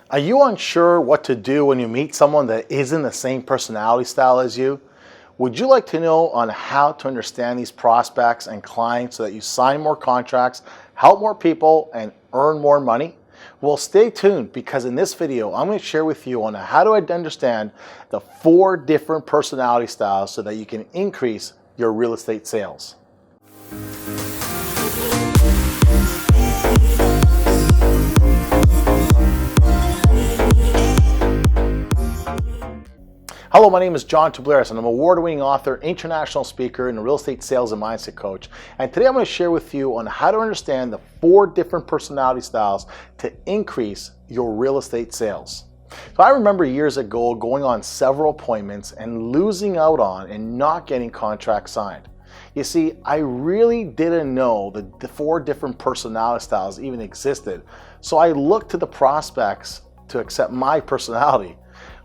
Are you unsure what to do when you meet someone that isn't the same personality style as you? Would you like to know on how to understand these prospects and clients so that you sign more contracts, help more people, and earn more money? Well, stay tuned because in this video, I'm going to share with you on how to understand the 4 different personality styles so that you can increase your real estate sales. Hello, my name is John Toublaris, and I'm an award-winning author, international speaker, and a real estate sales and mindset coach. And today I'm going to share with you on how to understand the 4 different personality styles to increase your real estate sales. So I remember years ago going on several appointments and losing out on and not getting contracts signed. You see, I really didn't know that the 4 different personality styles even existed. So I looked to the prospects to accept my personality.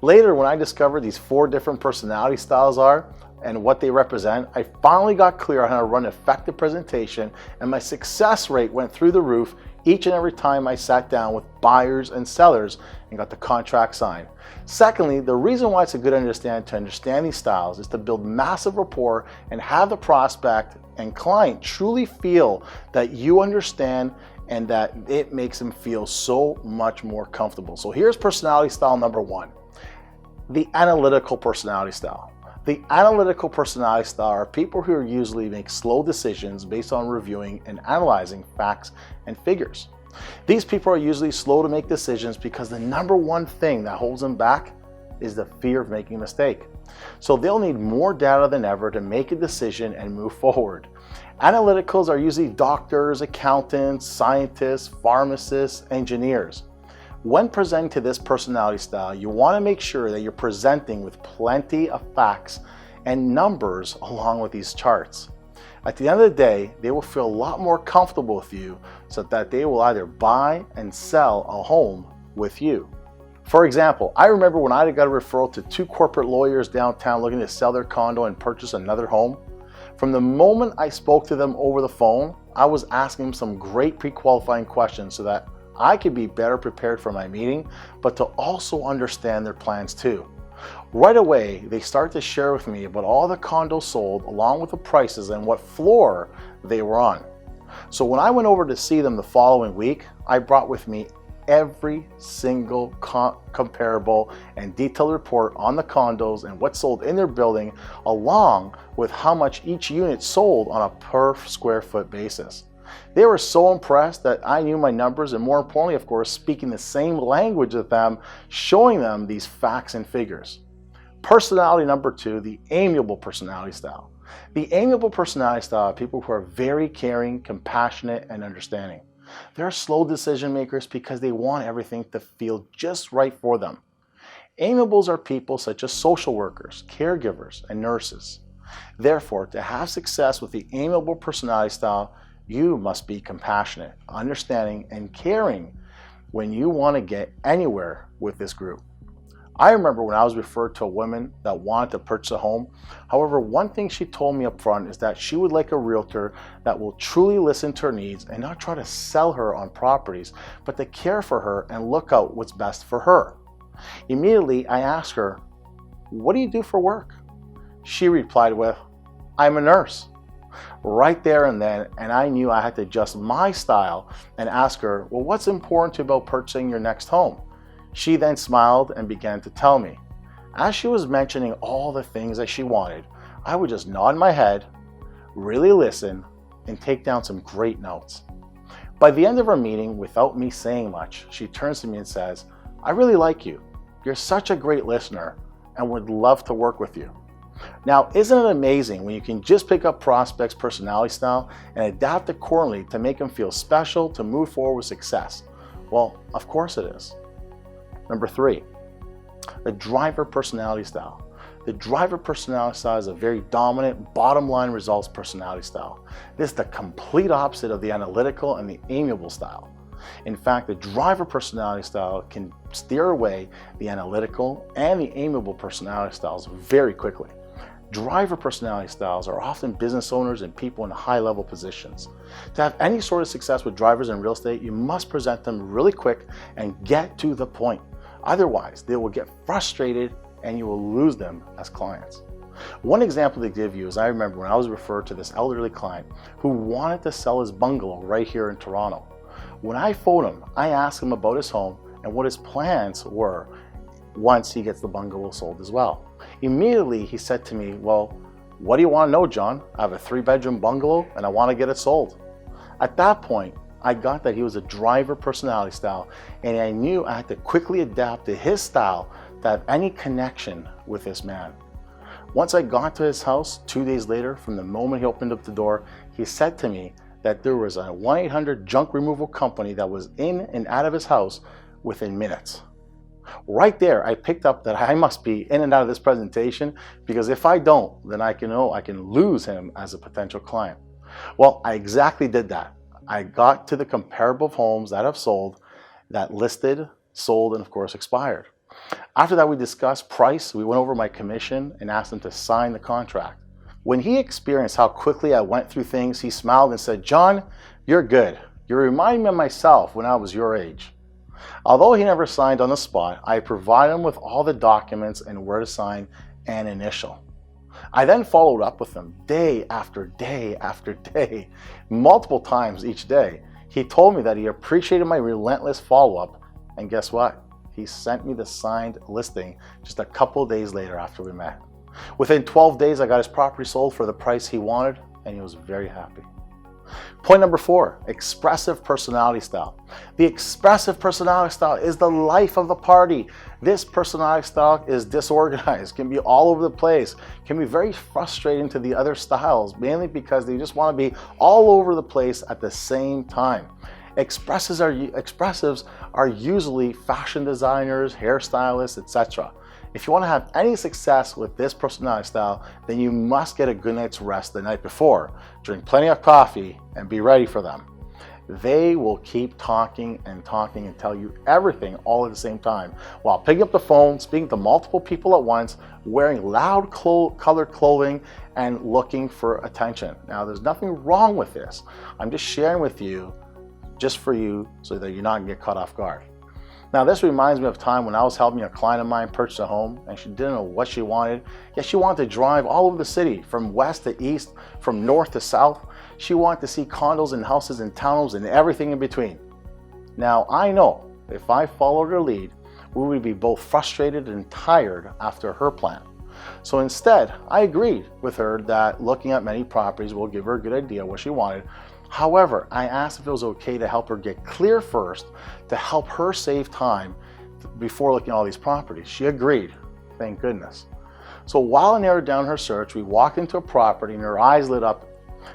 Later, when I discovered these 4 different personality styles are and what they represent, I finally got clear on how to run an effective presentation, and my success rate went through the roof each and every time I sat down with buyers and sellers and got the contract signed. Secondly, the reason why it's a good to understand these styles is to build massive rapport and have the prospect and client truly feel that you understand and that it makes them feel so much more comfortable. So here's personality style number 1. The analytical personality style. The analytical personality style are people who usually make slow decisions based on reviewing and analyzing facts and figures. These people are usually slow to make decisions because the number one thing that holds them back is the fear of making a mistake. So they'll need more data than ever to make a decision and move forward. Analyticals are usually doctors, accountants, scientists, pharmacists, engineers. When presenting to this personality style, you want to make sure that you're presenting with plenty of facts and numbers along with these charts. At the end of the day, they will feel a lot more comfortable with you so that they will either buy and sell a home with you. For example, I remember when I got a referral to 2 corporate lawyers downtown looking to sell their condo and purchase another home. From the moment I spoke to them over the phone, I was asking them some great pre-qualifying questions so that I could be better prepared for my meeting, but to also understand their plans too. Right away, they start to share with me about all the condos sold along with the prices and what floor they were on. So when I went over to see them the following week, I brought with me every single comparable and detailed report on the condos and what sold in their building, along with how much each unit sold on a per square foot basis. They were so impressed that I knew my numbers, and more importantly, of course, speaking the same language with them, showing them these facts and figures. Personality number 2, the amiable personality style. The amiable personality style are people who are very caring, compassionate, and understanding. They're slow decision makers because they want everything to feel just right for them. Amiables are people such as social workers, caregivers, and nurses. Therefore, to have success with the amiable personality style, you must be compassionate, understanding, and caring when you want to get anywhere with this group. I remember when I was referred to a woman that wanted to purchase a home. However, one thing she told me up front is that she would like a realtor that will truly listen to her needs and not try to sell her on properties, but to care for her and look out what's best for her. Immediately, I asked her, "What do you do for work?" She replied with, "I'm a nurse." Right there and then, and I knew I had to adjust my style and ask her, "Well, what's important to you about purchasing your next home?" She then smiled and began to tell me. As she was mentioning all the things that she wanted, I would just nod my head, really listen, and take down some great notes. By the end of our meeting, without me saying much, she turns to me and says, "I really like you. You're such a great listener and would love to work with you." Now, isn't it amazing when you can just pick up prospects' personality style and adapt accordingly to make them feel special to move forward with success? Well, of course it is. Number 3, the driver personality style. The driver personality style is a very dominant, bottom line results personality style. This is the complete opposite of the analytical and the amiable style. In fact, the driver personality style can steer away the analytical and the amiable personality styles very quickly. Driver personality styles are often business owners and people in high-level positions. To have any sort of success with drivers in real estate, you must present them really quick and get to the point. Otherwise, they will get frustrated and you will lose them as clients. One example to give you is I remember when I was referred to this elderly client who wanted to sell his bungalow right here in Toronto. When I phoned him, I asked him about his home and what his plans were once he gets the bungalow sold as well. Immediately he said to me, well, what do you want to know, John? I have a 3-bedroom bungalow and I want to get it sold. At that point, I got that he was a driver personality style, and I knew I had to quickly adapt to his style to have any connection with this man. Once I got to his house 2 days later, from the moment he opened up the door, he said to me that there was a 1-800 junk removal company that was in and out of his house within minutes. Right there, I picked up that I must be in and out of this presentation, because if I don't, then I can lose him as a potential client. Well, I exactly did that. I got to the comparable homes that have sold, that listed, sold, and of course expired. After that, we discussed price, we went over my commission and asked him to sign the contract. When he experienced how quickly I went through things, he smiled and said, John, you're good. You remind me of myself when I was your age. Although he never signed on the spot, I provided him with all the documents and where to sign and initial. I then followed up with him day after day after day, multiple times each day. He told me that he appreciated my relentless follow-up, and guess what? He sent me the signed listing just a couple days later after we met. Within 12 days, I got his property sold for the price he wanted, and he was very happy. Point number 4, expressive personality style. The expressive personality style is the life of the party. This personality style is disorganized, can be all over the place, can be very frustrating to the other styles, mainly because they just want to be all over the place at the same time. Expressives are usually fashion designers, hairstylists, etc. If you want to have any success with this personality style, then you must get a good night's rest the night before, drink plenty of coffee, and be ready for them. They will keep talking and talking and tell you everything all at the same time, while picking up the phone, speaking to multiple people at once, wearing loud colored clothing, and looking for attention. Now, there's nothing wrong with this. I'm just sharing with you, just for you, so that you're not going to get caught off guard. Now, this reminds me of a time when I was helping a client of mine purchase a home, and she didn't know what she wanted. Yet she wanted to drive all over the city, from west to east, from north to south. She wanted to see condos and houses and townhomes and everything in between. Now, I know if I followed her lead, we would be both frustrated and tired after her plan. So instead, I agreed with her that looking at many properties will give her a good idea what she wanted. However, I asked if it was okay to help her get clear first, to help her save time before looking at all these properties. She agreed, thank goodness. So while I narrowed down her search, we walked into a property and her eyes lit up.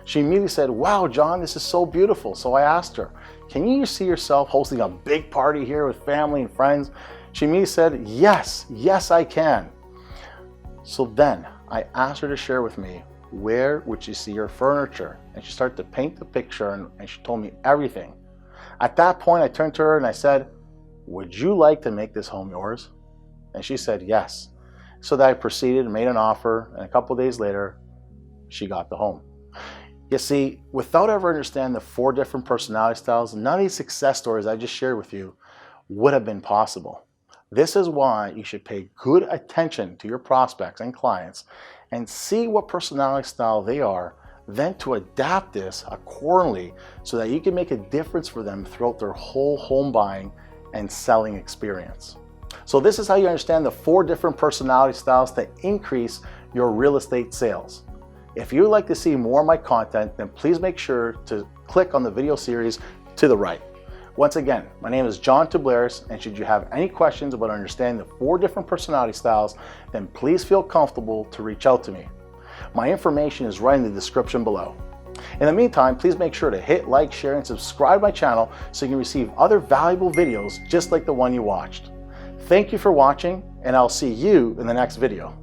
She immediately said, wow, John, this is so beautiful. So I asked her, can you see yourself hosting a big party here with family and friends? She immediately said, yes, I can. So then I asked her to share with me, where would she see her furniture? And she started to paint the picture, and she told me everything. At that point, I turned to her and I said, would you like to make this home yours? And she said yes. So that I proceeded and made an offer, and a couple of days later, she got the home. You see, without ever understanding the 4 different personality styles, none of these success stories I just shared with you would have been possible. This is why you should pay good attention to your prospects and clients and see what personality style they are, then to adapt this accordingly so that you can make a difference for them throughout their whole home buying and selling experience. So this is how you understand the 4 different personality styles to increase your real estate sales. If you would like to see more of my content, then please make sure to click on the video series to the right. Once again, my name is John Toublaris, and should you have any questions about understanding the 4 different personality styles, then please feel comfortable to reach out to me. My information is right in the description below. In the meantime, please make sure to hit like, share, and subscribe to my channel so you can receive other valuable videos just like the one you watched. Thank you for watching, and I'll see you in the next video.